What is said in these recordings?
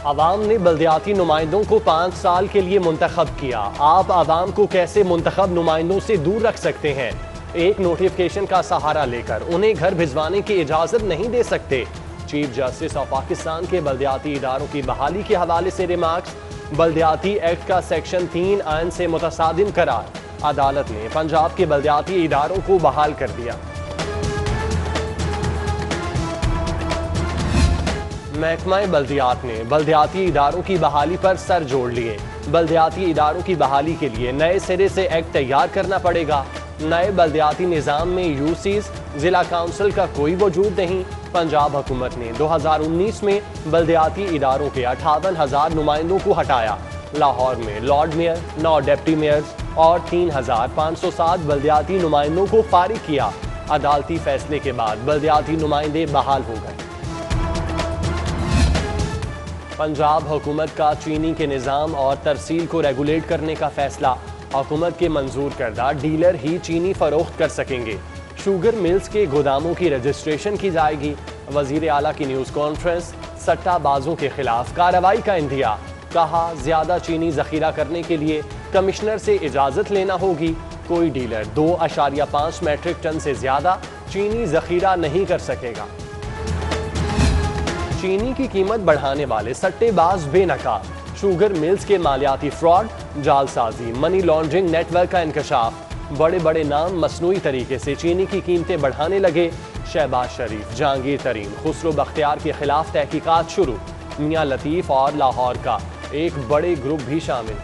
आवाम ने बल्दियाती नुमाइंदों को 5 साल के लिए मुंतखब किया। आप आवाम को कैसे मुंतखब नुमाइंदों से दूर रख सकते हैं? एक नोटिफिकेशन का सहारा लेकर उन्हें घर भिजवाने की इजाजत नहीं दे सकते। चीफ जस्टिस ऑफ पाकिस्तान के बल्दियाती इदारों की बहाली के हवाले से रिमार्क्स। बल्दियाती एक्ट का सेक्शन 3 आइन से मुतसादिम करार। अदालत ने पंजाब के बल्दियाती इदारों को बहाल कर दिया। महकमा बल्दियात ने बल्दियाती इदारों की बहाली पर सर जोड़ लिए। बल्दियाती इदारों की बहाली के लिए नए सिरे से एक्ट तैयार करना पड़ेगा। नए बल्दियाती निज़ाम में यूसीज जिला काउंसिल का कोई वजूद नहीं। पंजाब हुकूमत ने 2019 में बल्दियाती इदारों के 58,000 नुमाइंदों को हटाया। लाहौर में लॉर्ड मेयर, 9 डिप्टी मेयर्स और 3,507 बल्दियाती नुमाइंदों को फारिग किया। अदालती फैसले के बाद बल्दियाती नुमाइंदे बहाल हो गए। पंजाब हुकूमत का चीनी के निज़ाम और तरसील को रेगुलेट करने का फैसला। हुकूमत के मंजूर करदा डीलर ही चीनी फरोख्त कर सकेंगे। शुगर मिल्स के गोदामों की रजिस्ट्रेशन की जाएगी। वजीर आला की न्यूज़ कॉन्फ्रेंस। सट्टाबाजों के खिलाफ कार्रवाई का इंदिया। कहा ज्यादा चीनी जखीरा करने के लिए कमिश्नर से इजाज़त लेना होगी। कोई डीलर 2.5 मैट्रिक टन से ज्यादा चीनी जखीरा नहीं कर सकेगा। चीनी की कीमत बढ़ाने वाले सट्टेबाज बेनकाब। शुगर मिल्स के मालियाती फ्रॉड, जालसाजी, मनी लॉन्ड्रिंग नेटवर्क का इंकशाफ। बड़े बड़े नाम मसनूई तरीके से चीनी की कीमतें बढ़ाने लगे। शहबाज शरीफ, जहांगीर तरीन, खुसरो बख्तियार के खिलाफ तहकीकात शुरू। मियां लतीफ और लाहौर का एक बड़े ग्रुप भी शामिल।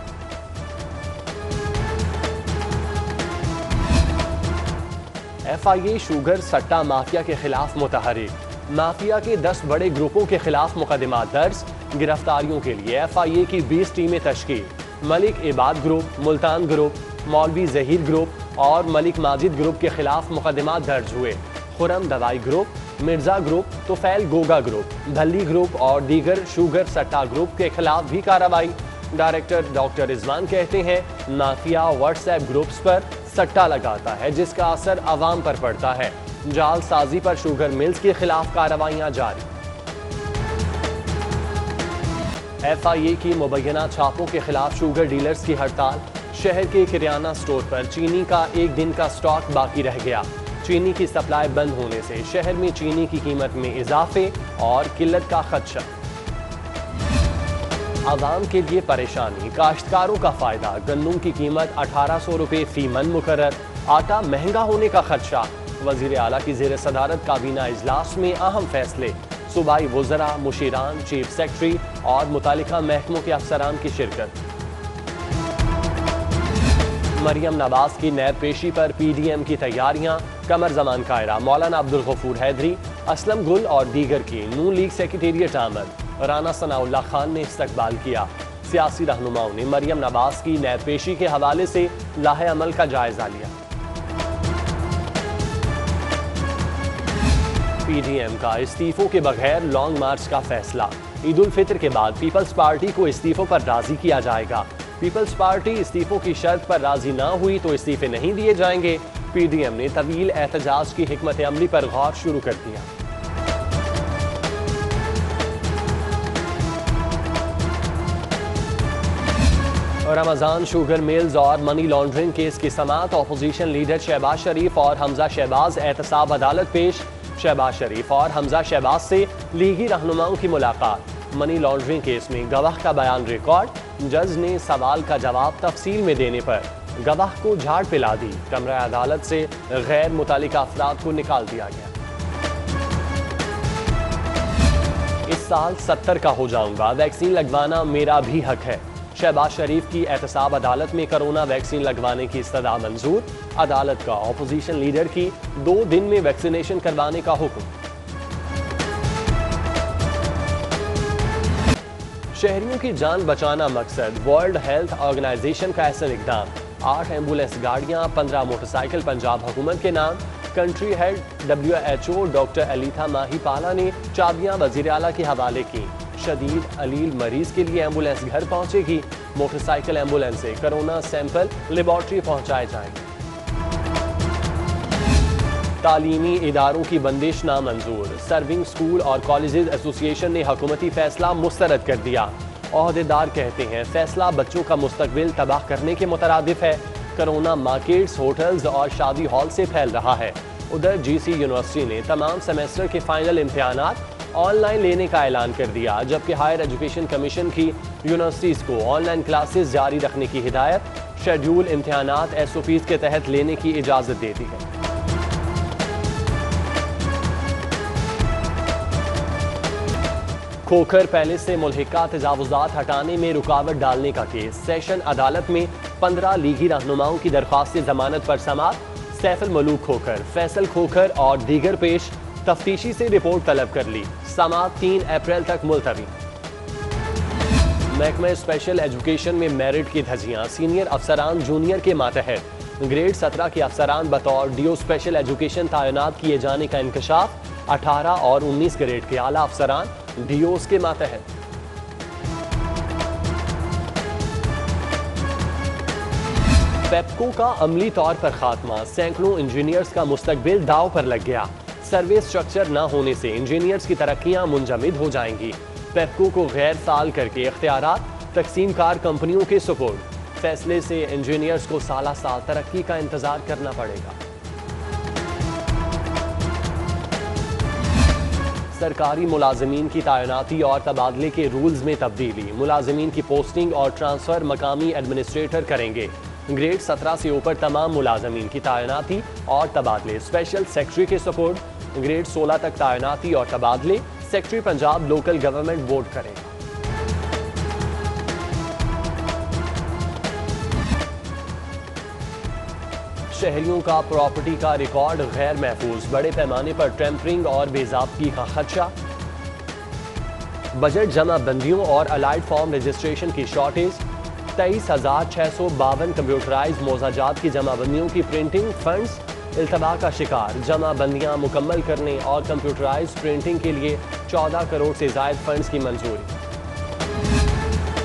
FIA शुगर सट्टा माफिया के खिलाफ मुतहरिक। माफिया के 10 बड़े ग्रुपों के खिलाफ मुकदमा दर्ज। गिरफ्तारियों के लिए FIA की 20 टीमें तश्कील। मलिक इबाद ग्रुप, मुल्तान ग्रुप, मौलवी जहीर ग्रुप और मलिक माजिद ग्रुप के खिलाफ मुकदमा दर्ज हुए। खुरम दवाई group, Mirza group, Tufail Goga group, Dhalli group और दीगर शुगर सट्टा ग्रुप के खिलाफ भी कार्रवाई। डायरेक्टर डॉक्टर रिजवान कहते हैं माफिया व्हाट्सएप ग्रुप्स पर सट्टा लगाता है जिसका असर अवाम पर पड़ता है। जालसाजी पर शुगर मिल्स के खिलाफ कार्रवाइयां जारी। FIA की मुबैना छापों के खिलाफ शुगर डीलर्स की हड़ताल। शहर के किराना स्टोर पर चीनी का एक दिन का स्टॉक बाकी रह गया। चीनी की सप्लाई बंद होने से शहर में चीनी की कीमत में इजाफे और किल्लत का खदशा। आवाम के लिए परेशानी, काश्तकारों का फायदा। गन्नों की कीमत 1800 रुपये फी मन मुकर्रर। आटा महंगा होने का खदशा। वजीर आला की ज़ेर सदारत काबीना इजलास में अहम फैसले। सूबाई वज़रा, मुशीरान, चीफ सेक्रेटरी और मुतालिका महकमों के अफसरान की शिरकत। मरियम नवाज की नैब पेशी पर PDM की तैयारियां। कमर जमान कायरा, मौलाना अब्दुल गफूर हैदरी, असलम गुल और दीगर की नून लीग सेक्रेटेरिएट आमद। राना सनाउल्लाह खान ने इस्तकबाल किया। सियासी रहनुमाओं ने मरियम नवाज की नैब पेशी के हवाले से लाहे अमल का जायजा लिया। PDM का इस्तीफों के बगैर लॉन्ग मार्च का फैसला। ईद उल फित्र के बाद पीपल्स पार्टी को इस्तीफों पर राजी किया जाएगा। पीपल्स पार्टी इस्तीफों की शर्त पर राजी ना हुई तो इस्तीफे नहीं दिए जाएंगे। PDM ने तवील एहतजाज की हिकमत अमली पर गौर शुरू कर दिया। रमजान शुगर मिल्स और मनी लॉन्ड्रिंग केस की समाअत। अपोजिशन लीडर शहबाज शरीफ और हमजा शहबाज एहतसाब अदालत पेश। शहबाज शरीफ और हमजा शहबाज से लीगी रहनुमाओं की मुलाकात। मनी लॉन्ड्रिंग केस में गवाह का बयान रिकॉर्ड। जज ने सवाल का जवाब तफसील में देने पर गवाह को झाड़ पिला दी। कमरा अदालत से गैर मुतालिका अफराद को निकाल दिया गया। इस साल 70 का हो जाऊंगा, वैक्सीन लगवाना मेरा भी हक है। शहबाज शरीफ की एहतसाब अदालत में कोरोना वैक्सीन लगवाने की इस्तदा मंजूर। अदालत का अपोजिशन लीडर की 2 दिन में वैक्सीनेशन करवाने का हुक्म। शहरियों की जान बचाना मकसद। वर्ल्ड हेल्थ ऑर्गेनाइजेशन का ऐसा इकदाम। 8 एम्बुलेंस गाड़ियां, 15 मोटरसाइकिल पंजाब हुकूमत के नाम। कंट्री हेड WHO डॉक्टर अलीथा माहीपाला ने चाबियां वजीर आला के हवाले की। शदीद अलील मरीज के लिए एम्बुलेंस घर पहुंचेगी। मोटरसाइकिल एम्बुलेंस से कोरोना सैंपल लेबॉर्ट्री पहुंचाए जाएंगे। तालीमी इदारों की बंदिश नामंजूर। सर्विंग स्कूल और कॉलेजेस एसोसिएशन ने हुकूमती फैसला मुस्तरद कर दिया। ओहदेदार कहते हैं फैसला बच्चों का मुस्तकबिल तबाह करने के मुतरादिफ है। कोरोना मार्केट्स, होटल्स और शादी हॉल से फैल रहा है। उधर जीसी यूनिवर्सिटी ने तमाम सेमेस्टर के फाइनल इम्तिहानात ऑनलाइन लेने का ऐलान कर दिया, जबकि हायर एजुकेशन कमीशन की यूनिवर्सिटीज़ को ऑनलाइन क्लासेस जारी रखने की हिदायत। शेड्यूल इम्तिहानात SOPs के तहत लेने की इजाज़त दे दी है। खोखर पैलेस से मुल्हिका तजावुजात हटाने में रुकावट डालने का केस। सेशन अदालत में 15 लीगी रहनुमाओं की दरख्वास्त जमानत पर समाअत। सैफुल मलूक खोखर, फैसल खोखर और दीगर पेश तफ्तीशी से रिपोर्ट तलब कर ली। समाअत 3 अप्रैल तक मुलतवी। महकमा स्पेशल एजुकेशन में मेरिट की धज्जियां। सीनियर अफसरान जूनियर के मातहत ग्रेड 17 के अफसरान बतौर DO स्पेशल एजुकेशन तैनात किए जाने का इंकशाफ। 18 और 19 ग्रेड के आला अफसरान DOs के मातहत। पेप्को का अमली तौर पर खात्मा। सैकड़ों इंजीनियर्स का मुस्तकबिल दाव पर लग गया। सर्वे स्ट्रक्चर न होने से इंजीनियर्स की तरक्कियां मुंजमद हो जाएंगी। पेप्को को गैर फाल करके इख्तियारात तकसीम कार कंपनियों के सुपुर्द। फैसले से इंजीनियर्स को साल तरक्की का इंतजार करना पड़ेगा। सरकारी मुलाजमीन की तैनाती और तबादले के रूल्स में तब्दीली। मुलाजमीन की पोस्टिंग और ट्रांसफर मकामी एडमिनिस्ट्रेटर करेंगे। ग्रेड 17 से ऊपर तमाम मुलाजमीन की तैनाती और तबादले स्पेशल सेक्रेटरी के सपोर्ट। ग्रेड 16 तक तैनाती और तबादले secretary Punjab local government board करेगा। शहरियों का प्रॉपर्टी का रिकॉर्ड गैर महफूज। बड़े पैमाने पर टेम्परिंग और बेज़ाब्ती का खदशा। बजट जमा बंदियों और अलाइड फॉर्म रजिस्ट्रेशन की शॉर्टेज। 23,652 कंप्यूटराइज मोजाजात की जमाबंदियों की प्रिंटिंग फंड्स इल्तबा का शिकार। जमा बंदियां मुकम्मल करने और कंप्यूटराइज प्रिंटिंग के लिए 14 करोड़ से ज़ायद फंड्स की मंजूरी।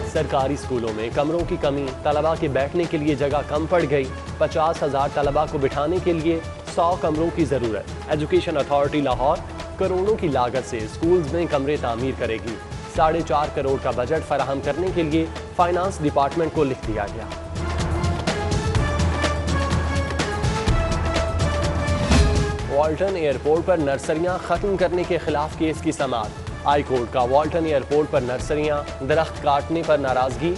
सरकारी स्कूलों में कमरों की कमी। तलबा के बैठने के लिए जगह कम पड़ गई। 50,000 तलबा को बिठाने के लिए 100 कमरों की ज़रूरत। एजुकेशन अथॉरिटी लाहौर करोड़ों की लागत से स्कूल्स में कमरे तामीर करेगी। 4.5 करोड़ का बजट फराहम करने के लिए फाइनेंस डिपार्टमेंट को लिख दिया गया। वाल्टन एयरपोर्ट पर नर्सरियां खत्म करने के खिलाफ केस की समाअत। हाई कोर्ट का वाल्टन एयरपोर्ट पर नर्सरियां दरख्त काटने पर नाराजगी।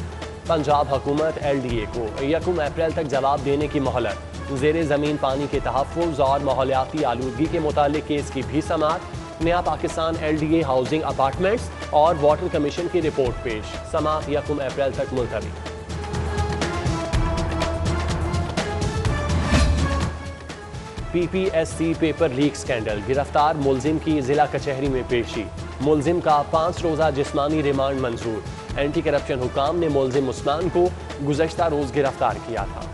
पंजाब हुकूमत LDA को 1 अप्रैल तक जवाब देने की मोहलत। ज़ेरे ज़मीन पानी के तहफ़्फ़ुज़ और माहौलियाती आलूदगी के मुतालिक केस की भी समाअत। नया पाकिस्तान LDA हाउसिंग अपार्टमेंट्स और वाटर कमीशन की रिपोर्ट पेश। समाअत 1 अप्रैल तक मुलतवी। PPSC paper leak scandal. गिरफ्तार मुलजिम की जिला कचहरी में पेशी। मुलजिम का 5 रोज़ा जिस्मानी रिमांड मंजूर। एंटी करप्शन हुकाम ने मुलजिम उस्मान को गुज़श्ता रोज गिरफ्तार किया था।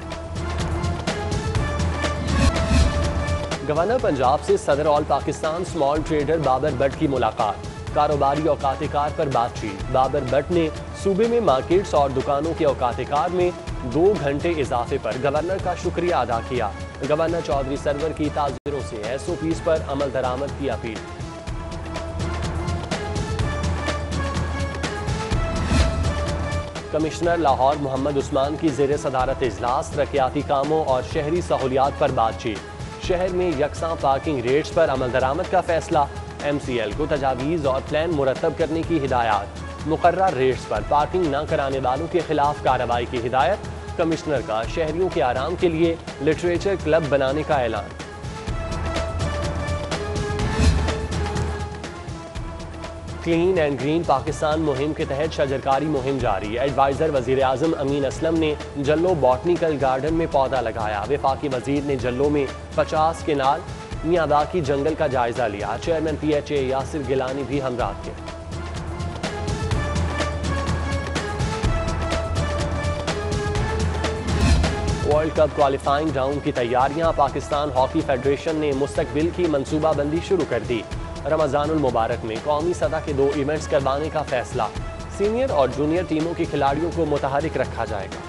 गवर्नर पंजाब से सदर all Pakistan small trader Babar Butt की मुलाकात। कारोबारी औकात-ए-कार पर बातचीत। बाबर बट ने सूबे में मार्केट्स और दुकानों के औकात-ए-कार में 2 घंटे इजाफे पर गवर्नर का शुक्रिया अदा किया। गवर्नर चौधरी सरवर की ताज़ीरों से SOPs पर अमल दरामद की अपील। कमिश्नर लाहौर मोहम्मद उस्मान की ज़ेरे सदारत इजलास। तरक्याती कामों और शहरी सहूलियात पर बातचीत। शहर में यकसां पार्किंग रेट्स पर अमल दरामद का फैसला। MCL को तजावीज़ और प्लान मुरतब करने की हिदायत। मुकर्रर रेट्स पर पार्किंग न कराने वालों के खिलाफ कार्रवाई की हिदायत। कमिश्नर का शहरियों के आराम के लिए लिटरेचर क्लब बनाने का ऐलान। क्लीन एंड ग्रीन पाकिस्तान मुहिम के तहत शजरकारी मुहिम जारी। एडवाइज़र वज़ीर आज़म अमीन असलम ने जल्लो बॉटनिकल गार्डन में पौधा लगाया। वफाकी वज़ीर ने जल्लो में 50 केनाल मियाँबाकी जंगल का जायजा लिया। चेयरमैन PHA यासिर गिलानी भी हमराह थे। वर्ल्ड कप क्वालिफाइंग राउंड की तैयारियां। पाकिस्तान हॉकी फेडरेशन ने मुस्तकबिल की मनसूबाबंदी शुरू कर दी। रमज़ानुल मुबारक में कौमी सतह के 2 इवेंट्स करवाने का फैसला। सीनियर और जूनियर टीमों के खिलाड़ियों को मुतहरिक रखा जाएगा।